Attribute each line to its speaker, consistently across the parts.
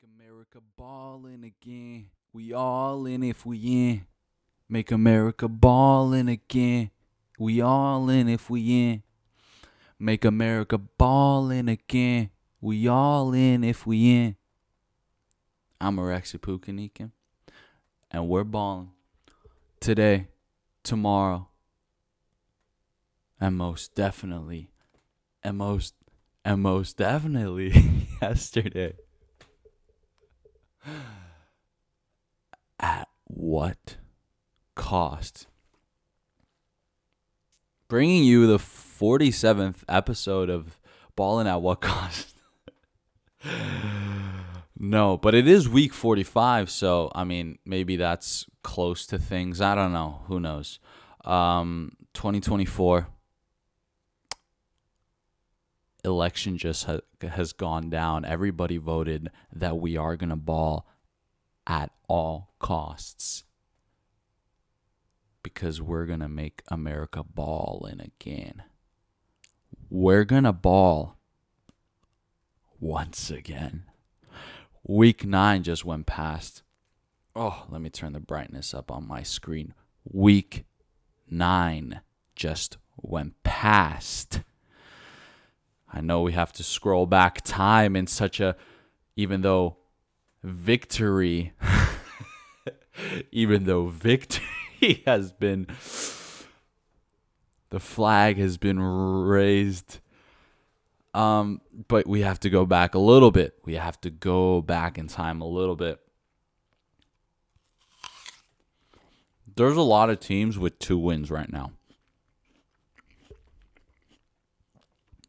Speaker 1: Make America ballin' again. We all in if we in. Make America ballin' again. We all in if we in. Make America ballin' again. We all in if we in. I'm Alexi Pukanikin, and we're ballin' today, tomorrow, and most definitely yesterday. At what cost? Bringing you the 47th episode of Ballin' at What Cost? No, but it is week 45, so, I mean, maybe that's close to things. I don't know. Who knows? 2024 election just has gone down. Everybody voted that we are going to ball at all costs because we're going to make America ballin' again. We're going to ball once again. Week 9 just went past. Oh, let me turn the brightness up on my screen. Week 9 just went past. I know we have to scroll back time in such a, even though victory has been, the flag has been raised. But we have to go back a little bit. We have to go back in time a little bit. There's a lot of teams with 2 wins right now.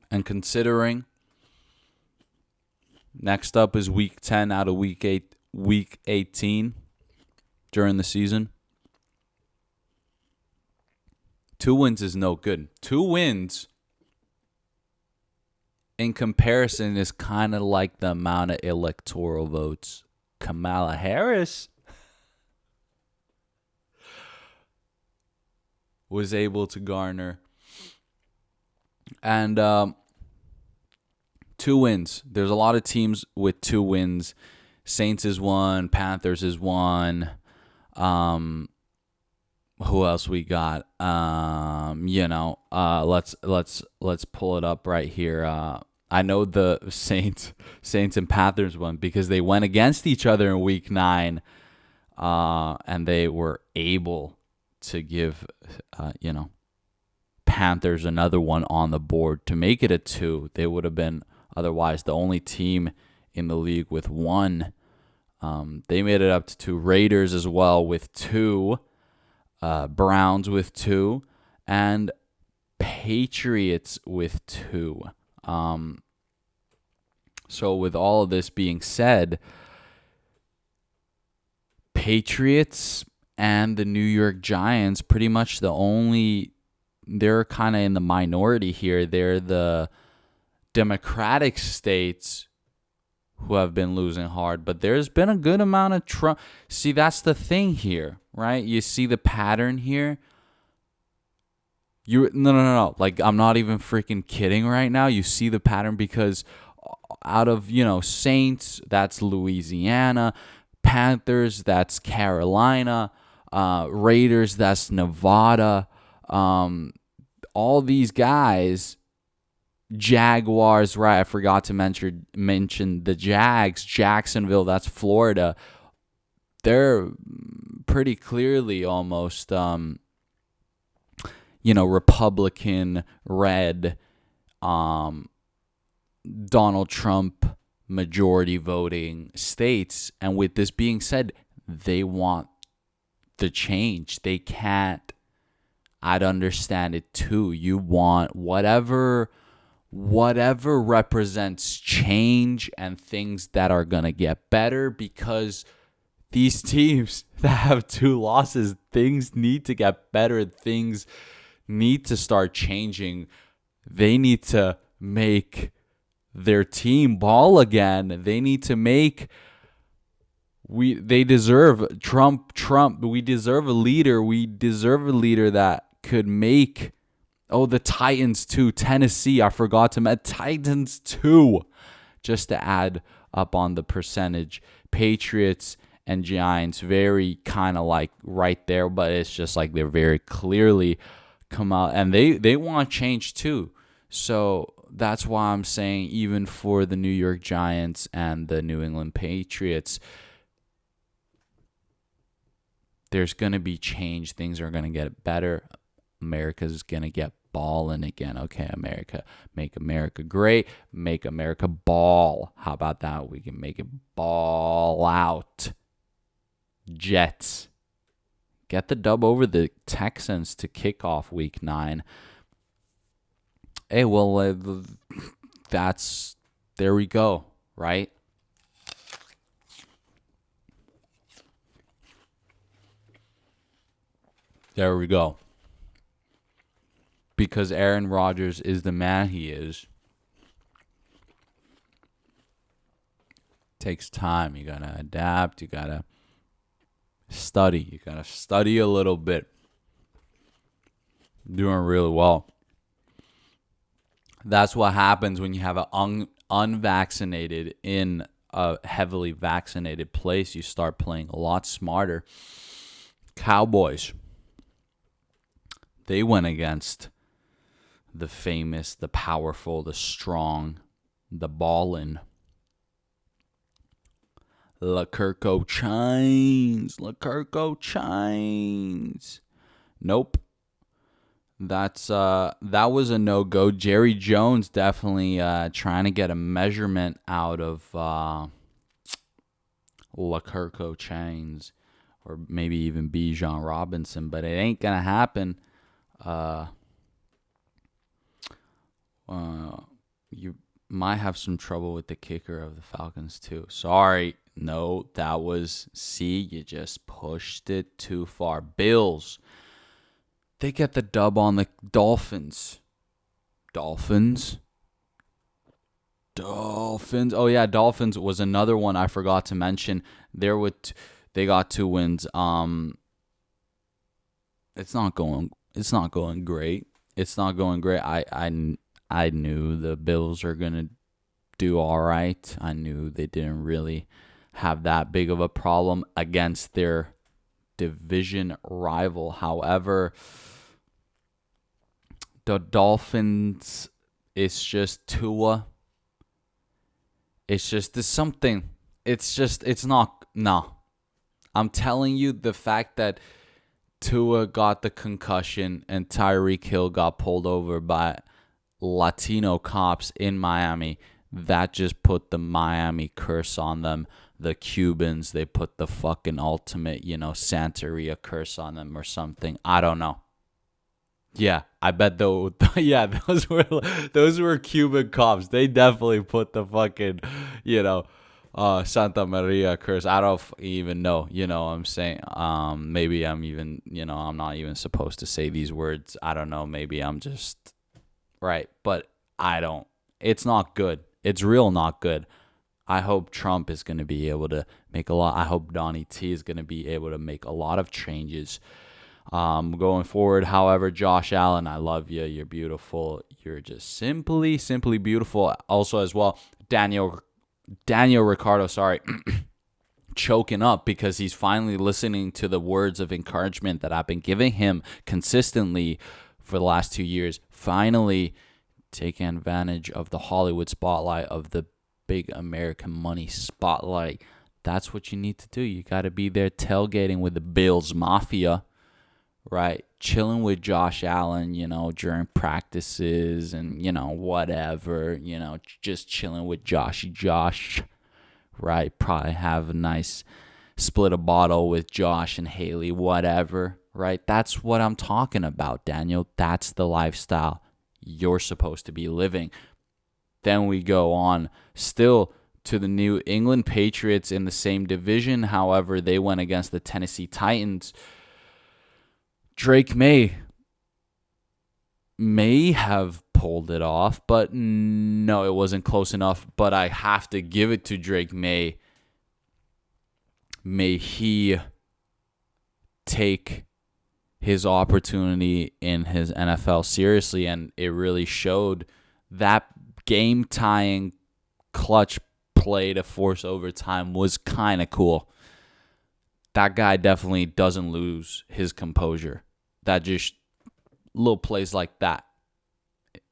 Speaker 1: And considering next up is week 10 out of week 18 during the season. 2 wins is no good. 2 wins in comparison is kind of like the amount of electoral votes Kamala Harris was able to garner. And 2 wins. There's a lot of teams with 2 wins. Saints is 1. Panthers is 1. Who else we got? Let's pull it up right here. I know the Saints and Panthers won because they went against each other in week 9, and they were able to give Panthers another one on the board to make it a 2. They would have been otherwise the only team in the league with 1. They made it up to 2. Raiders as well with 2. Browns with 2. And Patriots with 2. So with all of this being said, Patriots and the New York Giants pretty much they're kind of in the minority here. They're the Democratic states who have been losing hard, but there's been a good amount of Trump. See, that's the thing here, right? You see the pattern here. No. Like, I'm not even freaking kidding right now. You see the pattern because out of, Saints, that's Louisiana. Panthers, that's Carolina. Raiders, that's Nevada. All these guys, Jaguars, right? I forgot to mention the Jags, Jacksonville, that's Florida. They're pretty clearly almost, Republican, red, Donald Trump majority voting states. And with this being said, they want the change. They can't. I'd understand it too. You want whatever represents change and things that are going to get better, because these teams that have 2 losses, things need to get better. Things need to start changing. They need to make their team ball again. They need to make they deserve Trump. We deserve a leader. We deserve a leader that could make the Titans too. Tennessee, I forgot to mention Titans too. Just to add up on the percentage. Patriots and Giants very kind of like right there, but it's just like they're very clearly come out, and they want change too. So that's why I'm saying even for the New York Giants and the New England Patriots, there's going to be change. Things are going to get better. America's going to get ballin' again. Okay, America, make America great. Make America ball. How about that? We can make it ball out. Jets. Get the dub over the Texans to kick off week 9. Hey, well, there we go, right? There we go. Because Aaron Rodgers is the man he is. Takes time. You got to adapt. You got to study. You got to study a little bit. Doing really well. That's what happens when you have an unvaccinated in a heavily vaccinated place. You start playing a lot smarter. Cowboys. They went against the famous, the powerful, the strong, the Ballin. LaKirko Chains. Nope. That was a no-go. Jerry Jones definitely trying to get a measurement out of LaKirko Chains, or maybe even Bijan Robinson, but it ain't gonna happen. You might have some trouble with the kicker of the Falcons too. Sorry. No, you just pushed it too far. Bills. They get the dub on the Dolphins. Dolphins. Oh yeah, Dolphins was another one I forgot to mention. They got 2 wins. It's not going great. It's not going great. I knew the Bills are gonna do all right. I knew they didn't really have that big of a problem against their division rival. However, the Dolphins, it's just Tua. It's just there's something. It's not. No. I'm telling you, the fact that Tua got the concussion and Tyreek Hill got pulled over by Latino cops in Miami, that just put the Miami curse on them. The Cubans, they put the fucking ultimate, Santeria curse on them or something. I don't know. Yeah, I bet those were Cuban cops. They definitely put the fucking, Santa Maria curse. I don't even know. You know what I'm saying? Maybe I'm even, I'm not even supposed to say these words. I don't know. Maybe I'm just right, but I don't. It's not good. It's real not good. I hope Trump is going to be able to make a lot. I hope Donnie T is going to be able to make a lot of changes going forward. However, Josh Allen, I love you. You're beautiful. You're just simply beautiful. Also, as well, Daniel Ricciardo, choking up because he's finally listening to the words of encouragement that I've been giving him consistently for the last 2 years. Finally taking advantage of the Hollywood spotlight, of the big American money spotlight. That's what you need to do. You got to be there tailgating with the Bills Mafia, right? Chilling with Josh Allen, during practices and, whatever, just chilling with Josh, right? Probably have a nice split a bottle with Josh and Haley, whatever, right? That's what I'm talking about, Daniel. That's the lifestyle you're supposed to be living. Then we go on still to the New England Patriots in the same division. However, they went against the Tennessee Titans. Drake may have pulled it off, but no, it wasn't close enough. But I have to give it to Drake May. May he take his opportunity in his NFL seriously, and it really showed that game-tying clutch play to force overtime was kind of cool. That guy definitely doesn't lose his composure. That just little plays like that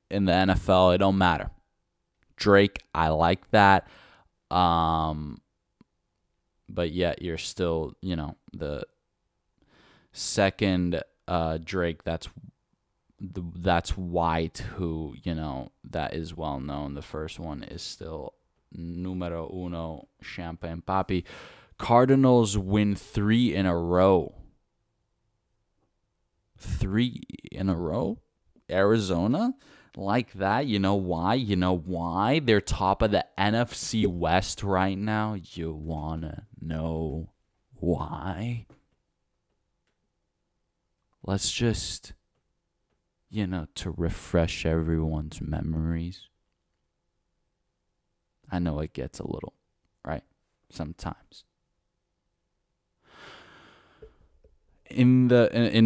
Speaker 1: in the NFL, it don't matter. Drake, I like that. But yet you're still, the second Drake that's White, who, that is well known. The first one is still numero uno, Champagne Papi. Cardinals win 3 in a row. 3 in a row? Arizona? Like that? You know why? They're top of the NFC West right now. You wanna know why? Let's just, to refresh everyone's memories. I know it gets a little, right? Sometimes. In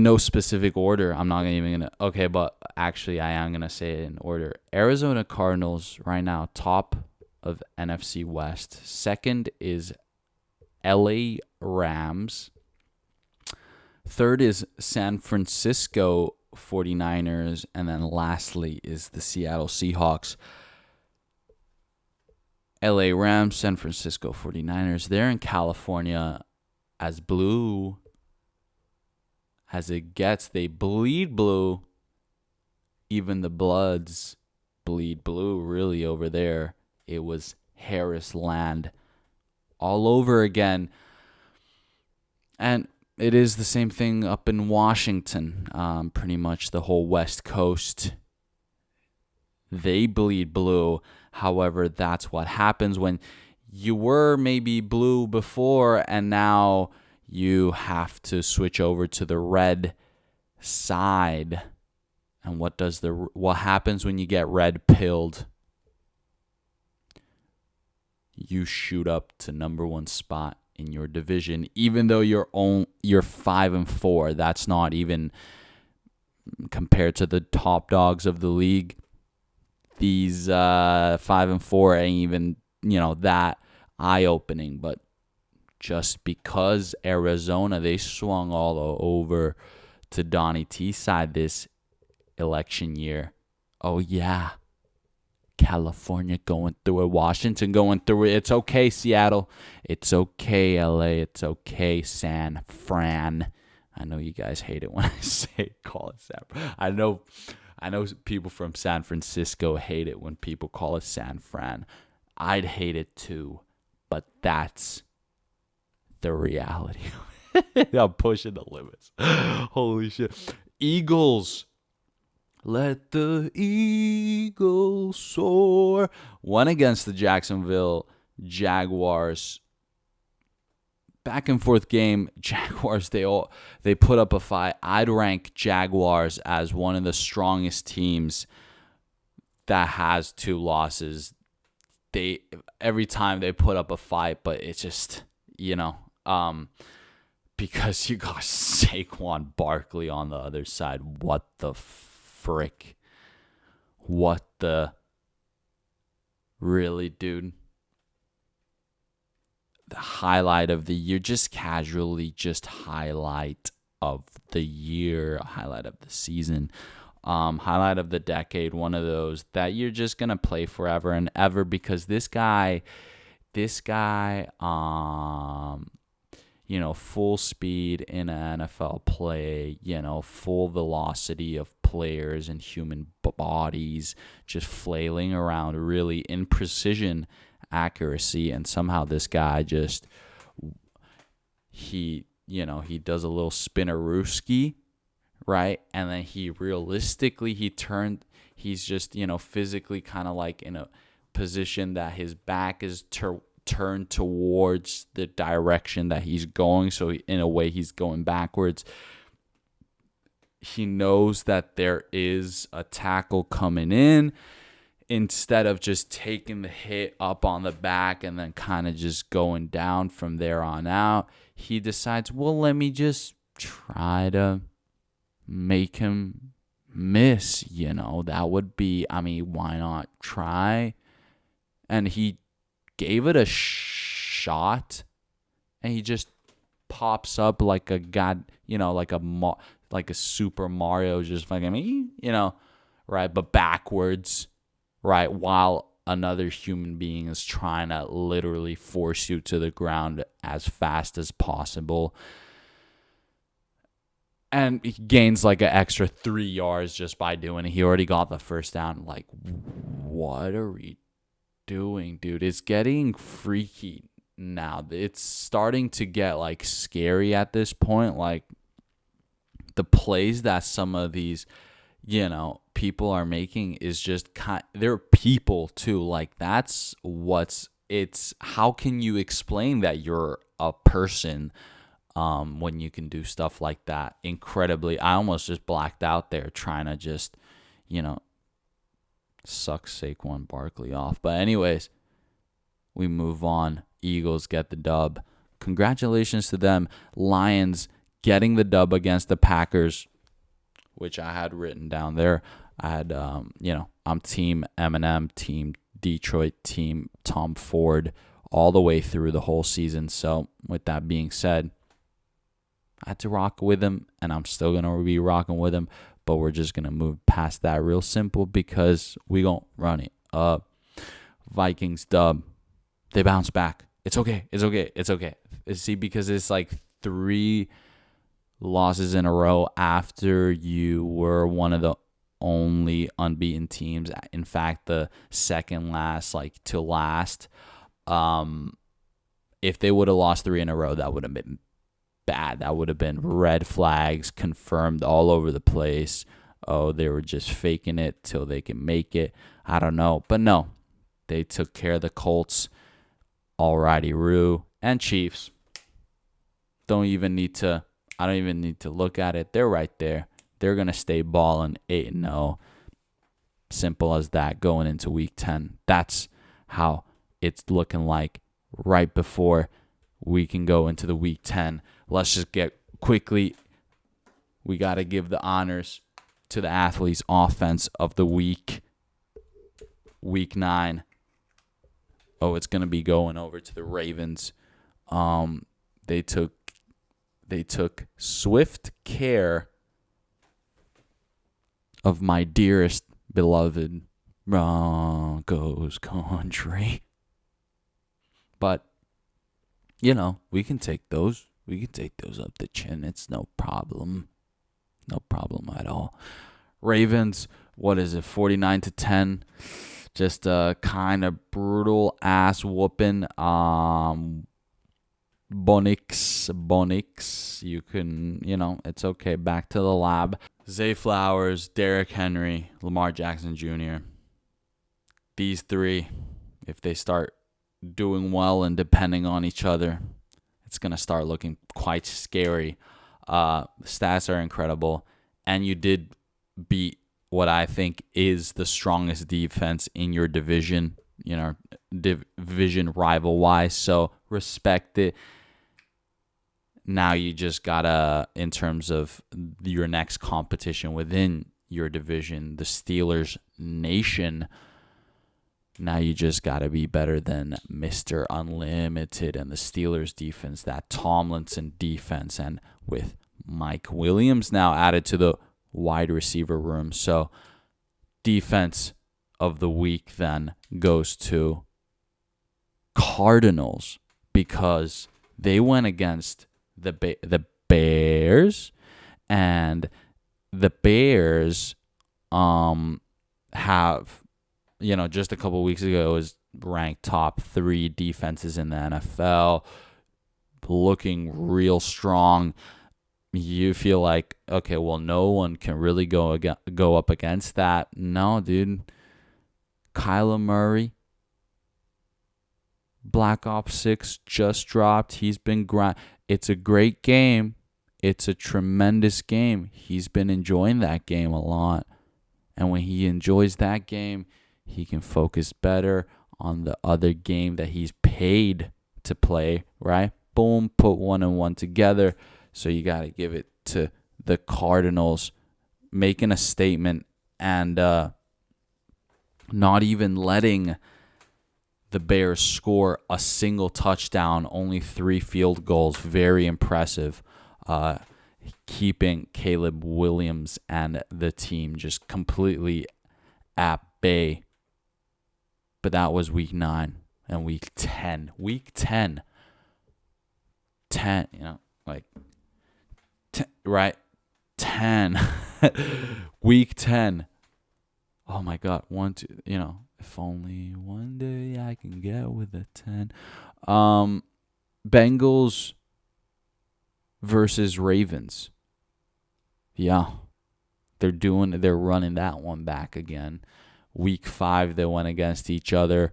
Speaker 1: no specific order, I'm not even gonna. Okay, but actually, I am gonna say it in order. Arizona Cardinals right now, top of NFC West. Second is LA Rams. Third is San Francisco 49ers, and then lastly is the Seattle Seahawks. LA Rams, San Francisco 49ers. They're in California, as blue as it gets. They bleed blue. Even the Bloods bleed blue, really, over there. It was Harris land all over again. And it is the same thing up in Washington. Pretty much the whole West Coast, they bleed blue. However, that's what happens when you were maybe blue before and now you have to switch over to the red side. And what happens when you get red pilled? You shoot up to number 1 spot in your division, even though you're 5-4. That's not even compared to the top dogs of the league. These 5-4 ain't even that eye-opening, but just because Arizona, they swung all over to Donnie T's side this election year. Oh yeah, California going through it, Washington going through it. It's okay, Seattle. It's okay, LA. It's okay, San Fran. I know you guys hate it when I call it San Fran. I know people from San Francisco hate it when people call it San Fran. I'd hate it too, but that's the reality. I'm pushing the limits. Holy shit. Eagles. Let the Eagles soar. Won against the Jacksonville Jaguars. Back and forth game. Jaguars, they put up a fight. I'd rank Jaguars as one of the strongest teams that has 2 losses. Every time they put up a fight, but it's just, because you got Saquon Barkley on the other side. What the frick? What the... Really, dude? The highlight of the year, just casually, just highlight of the year, highlight of the season, highlight of the decade, one of those that you're just going to play forever and ever, because this guy, full speed in an NFL play, full velocity of players and human bodies just flailing around really in precision accuracy, and somehow this guy just he does a little spinnerooski, right? And then he's just physically kind of like in a position that his back is turned towards the direction that he's going, so in a way he's going backwards. He knows that there is a tackle coming in. Instead of just taking the hit up on the back and then kind of just going down from there on out, he decides, well, let me just try to make him miss. That would be, why not try? And he gave it a shot, and he just pops up like a like a Super Mario, just fucking, right? But backwards, right? While another human being is trying to literally force you to the ground as fast as possible. And he gains like an extra 3 yards just by doing it. He already got the first down. Like, what are we doing, dude? It's getting freaky now. It's starting to get like scary at this point. Like, the plays that some of these, people are making is just they're people too. Like, it's how can you explain that you're a person when you can do stuff like that? Incredibly, I almost just blacked out there trying to just, suck Saquon Barkley off. But anyways, we move on. Eagles get the dub. Congratulations to them. Lions getting the dub against the Packers, which I had written down there. I had, I'm Team Eminem, Team Detroit, Team Tom Ford all the way through the whole season. So with that being said, I had to rock with him, and I'm still going to be rocking with him, but we're just going to move past that real simple because we going to run it up. Vikings dub. They bounce back. It's okay. See, because it's like 3 losses in a row after you were one of the only unbeaten teams. In fact, the second last, like to last. If they would have lost 3 in a row, that would have been bad. That would have been red flags confirmed all over the place. Oh, they were just faking it till they can make it. I don't know. But no, they took care of the Colts. Alrighty, Roo. And Chiefs. I don't even need to look at it. They're right there. They're going to stay balling 8-0. Simple as that going into week 10. That's how it's looking like right before we can go into the week 10. Let's just get quickly. We got to give the honors to the athletes' offense of the week. Week 9. Oh, it's going to be going over to the Ravens. They took swift care of my dearest beloved Broncos country. But we can take those. We can take those up the chin. It's no problem. No problem at all. Ravens, what is it? 49-10. Just a kind of brutal ass whooping. Bonix. You can, it's okay. Back to the lab. Zay Flowers, Derrick Henry, Lamar Jackson Jr. These 3, if they start doing well and depending on each other, it's going to start looking quite scary. Stats are incredible. And you did beat what I think is the strongest defense in your division, division rival-wise. So respect it. Now you just got to, in terms of your next competition within your division, the Steelers Nation, now you just got to be better than Mr. Unlimited and the Steelers defense, that Tomlinson defense, and with Mike Williams now added to the wide receiver room. So defense of the week then goes to Cardinals because they went against the Bears, and the Bears have, just a couple of weeks ago, it was ranked top 3 defenses in the NFL, looking real strong. You feel like, okay, well, no one can really go up against that. No, dude. Kyler Murray, Black Ops 6 just dropped. He's been It's a great game. It's a tremendous game. He's been enjoying that game a lot. And when he enjoys that game, he can focus better on the other game that he's paid to play, right? Boom, put 1 and 1 together. So you got to give it to the Cardinals making a statement and not even letting the Bears score a single touchdown, only 3 field goals. Very impressive. Keeping Caleb Williams and the team just completely at bay. But that was week 9 and week 10. Week 10. 10, like, 10, right? 10. Week 10. Oh my God. 1, 2, if only one day I can get with a 10. Bengals versus Ravens. Yeah. They're running that one back again. Week 5, they went against each other.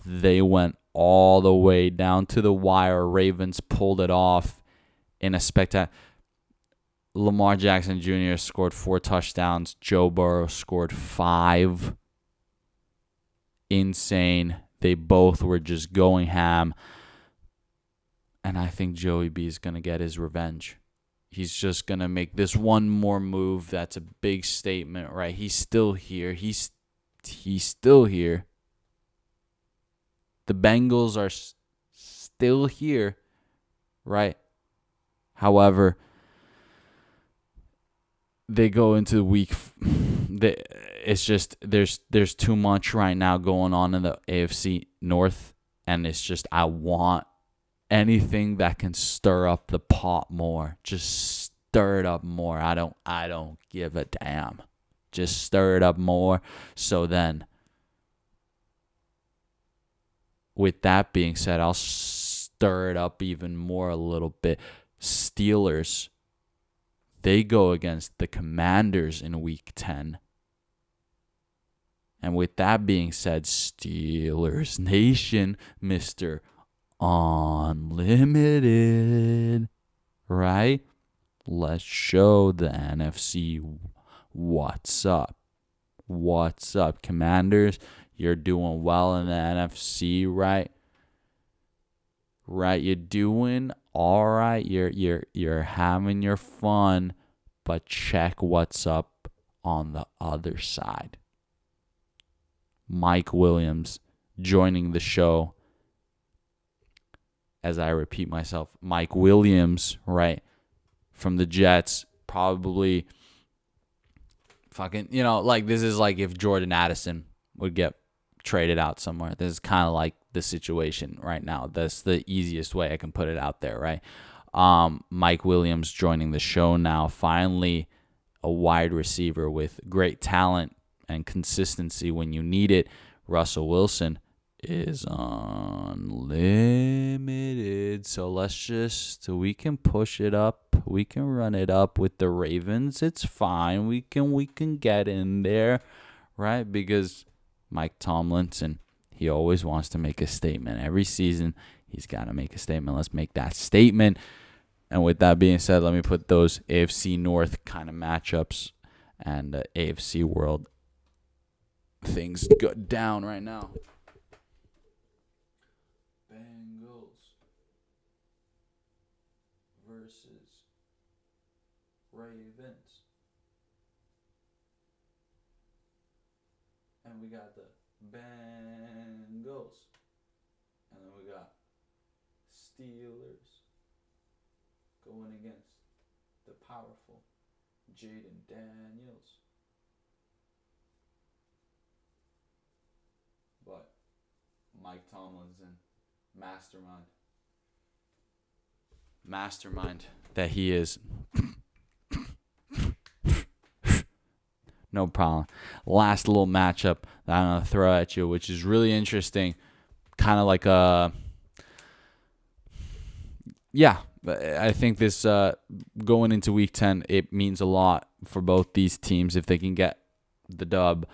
Speaker 1: They went all the way down to the wire. Ravens pulled it off in a spectacular. Lamar Jackson Jr. scored 4 touchdowns. Joe Burrow scored 5. Insane. They both were just going ham. And I think Joey B is going to get his revenge. He's just going to make this one more move. That's a big statement, right? He's still here. He's still here. The Bengals are still here, right? However, they go into week. It's just there's too much right now going on in the AFC North, and it's just I want anything that can stir up the pot more. Just stir it up more. I don't give a damn. Just stir it up more. So then, with that being said, I'll stir it up even more a little bit. Steelers, they go against the Commanders in week 10. And with that being said, Steelers Nation, Mr. Unlimited, right? Let's show the NFC what's up. What's up, Commanders? You're doing well in the NFC, right? Right, you're doing all right. You're having your fun, but check what's up on the other side. Mike Williams joining the show. As I repeat myself, Mike Williams, right, from the Jets, probably fucking, this is like if Jordan Addison would get traded out somewhere. This is kind of like the situation right now. That's the easiest way I can put it out there, right? Mike Williams joining the show now. Finally, a wide receiver with great talent and consistency when you need it. Russell Wilson is unlimited. So we can push it up. We can run it up with the Ravens. It's fine. We can get in there, right? Because Mike Tomlinson, he always wants to make a statement. Every season, he's got to make a statement. Let's make that statement. And with that being said, let me put those AFC North kind of matchups and AFC World things go down right now. Bengals versus Ravens. And we got the Bengals. And then we got Steelers going against the powerful Jaden Daniels. But Mike Tomlinson, mastermind that he is. No problem. Last little matchup that I'm going to throw at you, which is really interesting. Kind of like I think this going into week 10, it means a lot for both these teams if they can get the dub.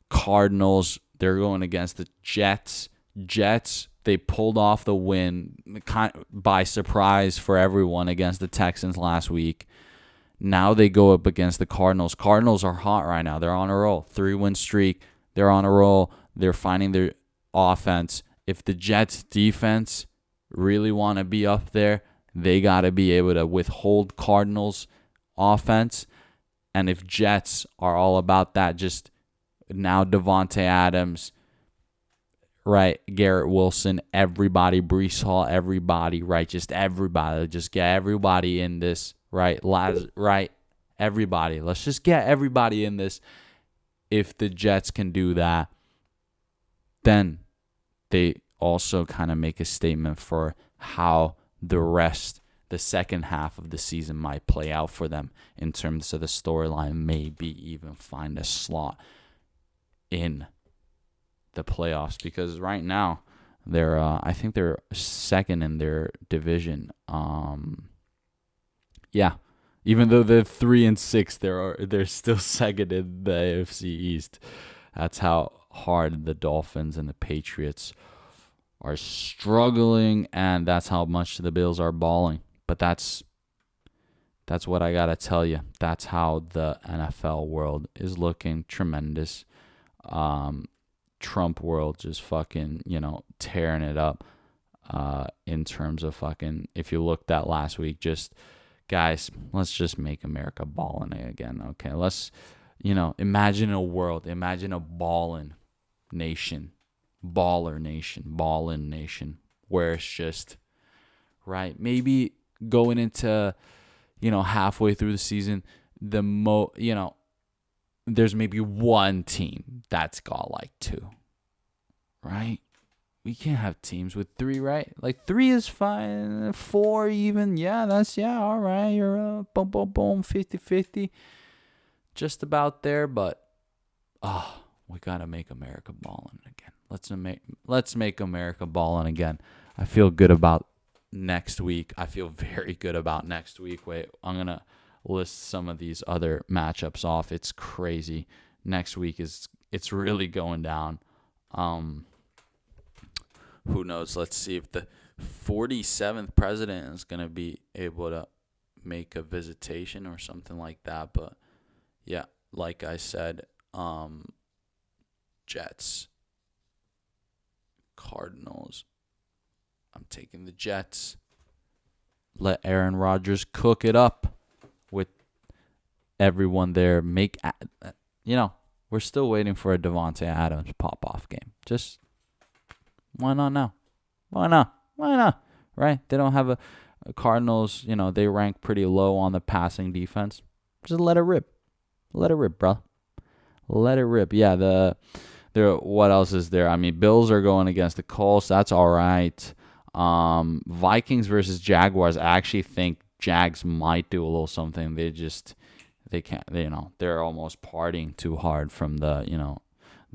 Speaker 1: Cardinals, they're going against the Jets. Jets, they pulled off the win by surprise for everyone against the Texans last week. Now they go up against the Cardinals. Cardinals are hot right now. They're on a roll. 3-win streak. They're on a roll. They're finding their offense. If the Jets defense really want to be up there, they got to be able to withhold Cardinals offense. And if Jets are all about that, just now Devontae Adams, right? Garrett Wilson, everybody, Breece Hall, everybody, right? Just everybody. Just get everybody in this, right? Right? Everybody. Let's just get everybody in this. If the Jets can do that, then they also kind of make a statement for how the second half of the season might play out for them in terms of the storyline, maybe even find a slot in the playoffs, because right now I think they're second in their division. Yeah, even though they're 3-6, they're still second in the AFC East. That's how hard the Dolphins and the Patriots are struggling, and that's how much the Bills are balling. But that's what I gotta tell you. That's how the NFL world is looking. Tremendous. Trump world just fucking, tearing it up in terms of fucking, if you looked at last week, just, guys, let's just make America ballin' again, okay? Let's, imagine a ballin' nation, ballin' nation, where it's just, right, maybe going into, halfway through the season, there's maybe one team that's got like 2, right? We can't have teams with 3, right? Like 3 is fine, 4 even. Yeah, all right. You're boom, 50-50. Just about there, but we got to make America ballin' again. Let's make America ballin' again. I feel good about next week. I feel very good about next week. Wait, I'm going to list some of these other matchups off. It's crazy. Next week it's really going down. Who knows? Let's see if the 47th president is going to be able to make a visitation or something like that. But yeah, like I said, Jets, Cardinals. I'm taking the Jets. Let Aaron Rodgers cook it up with everyone there. We're still waiting for a Devontae Adams pop-off game. Just, why not now? Why not? Right? They don't have a Cardinals, they rank pretty low on the passing defense. Just let it rip. Let it rip, bro. Let it rip. Yeah, what else is there? I mean, Bills are going against the Colts. That's all right. Vikings versus Jaguars. I actually think Jags might do a little something. They can't, they're almost partying too hard from the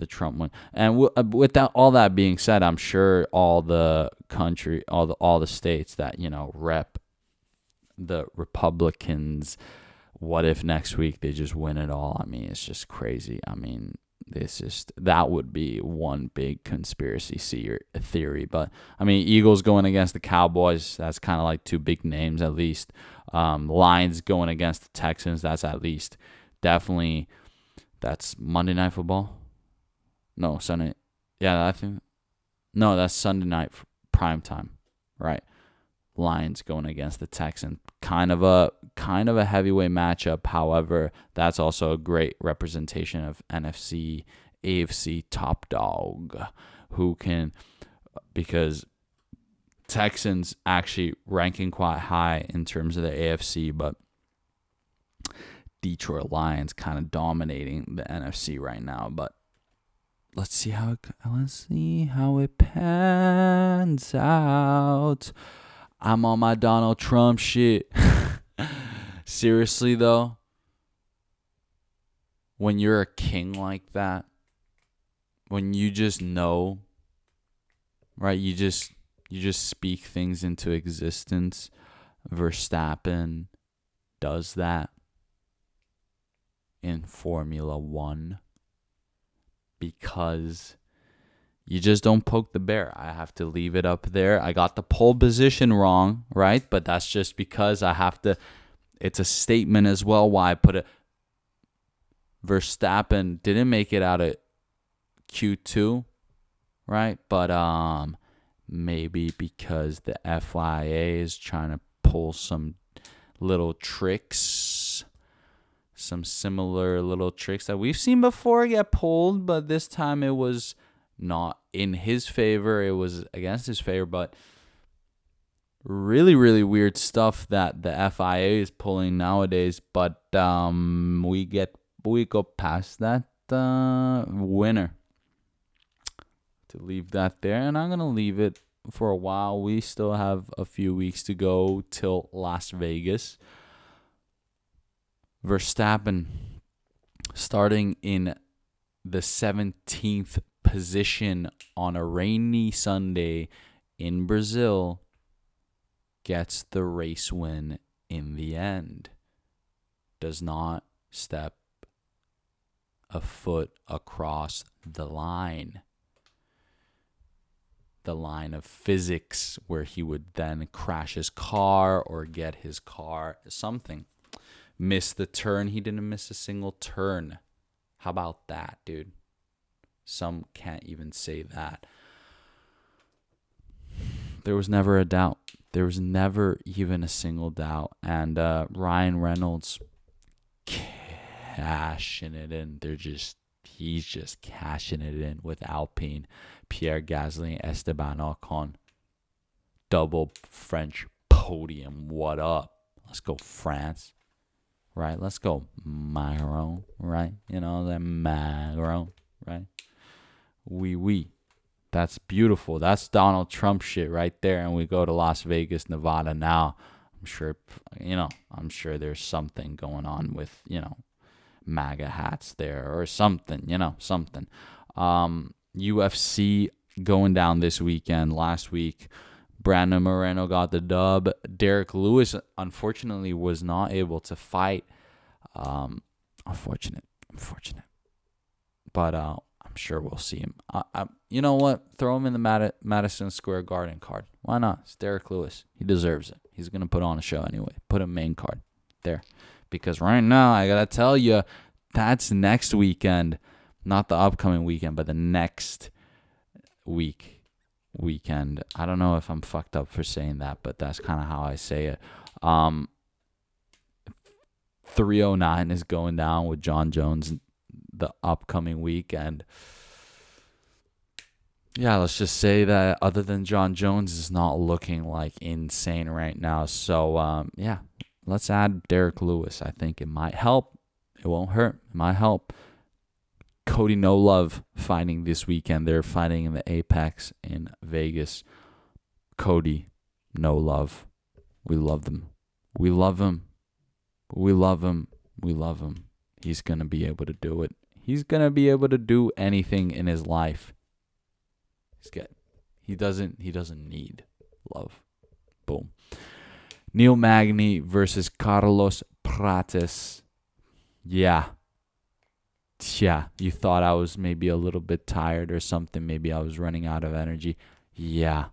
Speaker 1: Trump one. And with all that being said, I'm sure all the states that, rep the Republicans, what if next week they just win it all? I mean, it's just crazy. I mean, that would be one big conspiracy theory. But I mean, Eagles going against the Cowboys, that's kind of like 2 big names at least. Lions going against the Texans, that's at least definitely, that's Monday Night Football. No, Sunday. Yeah, that's Sunday night prime time, right? Lions going against the Texans. Kind of a heavyweight matchup. However, that's also a great representation of NFC, AFC top dog, because Texans actually ranking quite high in terms of the AFC, but Detroit Lions kind of dominating the NFC right now. But let's see how it pans out. I'm on my Donald Trump shit. Seriously though, when you're a king like that, when you just know, right? You just speak things into existence. Verstappen does that in Formula 1 because you just don't poke the bear. I have to leave it up there. I got the pole position wrong, right? But that's just because I have to. It's a statement as well why I put it. Verstappen didn't make it out of Q2, right? But maybe because the FIA is trying to pull some little tricks, some similar little tricks that we've seen before get pulled, but this time it was not in his favor. It was against his favor, but really, really weird stuff that the FIA is pulling nowadays. But we go past that winner. To leave that there, and I'm gonna leave it for a while. We still have a few weeks to go till Las Vegas. Verstappen starting in the 17th position on a rainy Sunday in Brazil gets the race win in the end. Does not step a foot across the line. The line of physics where he would then crash his car or get his car something. Miss the turn. He didn't miss a single turn. How about that, dude? Some can't even say that. There was never a doubt. There was never even a single doubt. And Ryan Reynolds cashing it in. He's just cashing it in with Alpine, Pierre Gasly, and Esteban Ocon. Double French podium. What up? Let's go, France. Right? Let's go, Macron. Right? You know, that Macron. Right? Oui. That's beautiful. That's Donald Trump shit right there. And we go to Las Vegas, Nevada now. I'm sure there's something going on with, MAGA hats there or something, something. UFC going down this weekend. Last week, Brandon Moreno got the dub. Derek Lewis, unfortunately, was not able to fight. Unfortunate. But I'm sure we'll see him. You know what? Throw him in the Madison Square Garden card. Why not? It's Derek Lewis. He deserves it. He's going to put on a show anyway. Put him main card there. Because right now, I got to tell you, that's next weekend. Not the upcoming weekend, but the next weekend. I don't know if I'm fucked up for saying that, but that's kind of how I say it. 309 is going down with John Jones the upcoming weekend. Yeah, let's just say that other than John Jones is not looking like insane right now. So, let's add Derek Lewis. I think it might help. It won't hurt. It might help. Cody No Love fighting this weekend. They're fighting in the Apex in Vegas. Cody No Love. We love them. We love him. We love him. We love him. He's going to be able to do it. He's going to be able to do anything in his life. He's good. He doesn't need love. Boom. Neil Magny versus Carlos Prates. Yeah, you thought I was maybe a little bit tired or something. Maybe I was running out of energy. Yeah,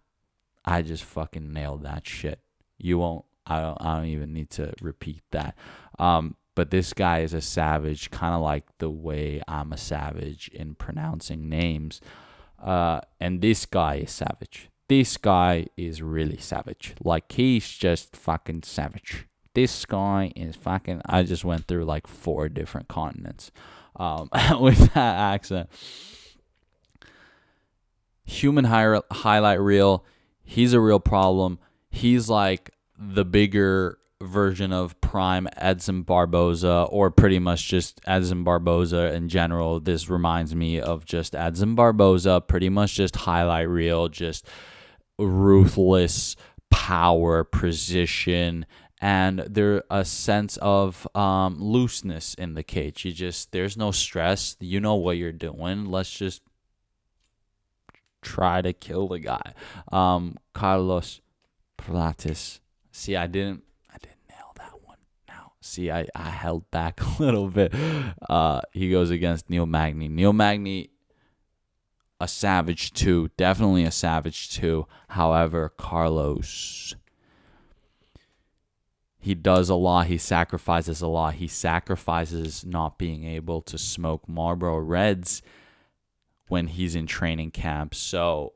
Speaker 1: I just fucking nailed that shit. You won't. I don't even need to repeat that. But this guy is a savage, kind of like the way I'm a savage in pronouncing names. And this guy is savage. This guy is really savage. Like, he's just fucking savage. This guy is fucking... I just went through like 4 different continents with that accent. Human highlight reel. He's a real problem. He's like the bigger version of prime Edson Barboza, or pretty much just Edson Barboza in general. This reminds me of just Edson Barboza, pretty much just highlight reel, just ruthless power, precision, and there's a sense of looseness in the cage. There's no stress. You know what you're doing. Let's just try to kill the guy. Carlos Prates. See, I didn't nail that one. Now, see, I held back a little bit. He goes against Neil Magny. Neil Magny, a savage too. Definitely a savage too. However, Carlos, he does a lot. He sacrifices a lot. He sacrifices not being able to smoke Marlboro Reds when he's in training camp. So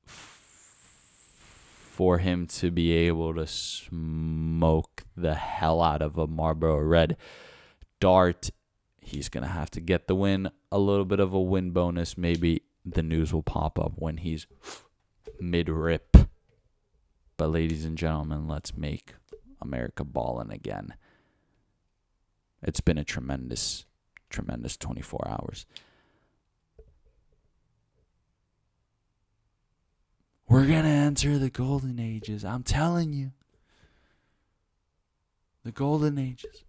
Speaker 1: for him to be able to smoke the hell out of a Marlboro Red Dart, he's going to have to get the win. A little bit of a win bonus maybe the news will pop up when he's mid-rip. But ladies and gentlemen, let's make America ballin' again. It's been a tremendous 24 hours. We're going to enter the golden ages. I'm telling you. The golden ages.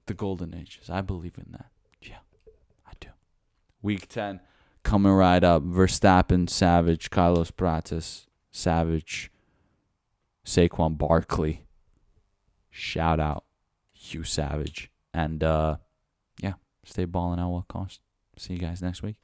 Speaker 1: The golden ages. I believe in that. Yeah, I do. Week 10 coming right up. Verstappen, Savage, Carlos Prates, Savage, Saquon Barkley. Shout out, Hugh Savage. And, yeah, stay balling at what cost. See you guys next week.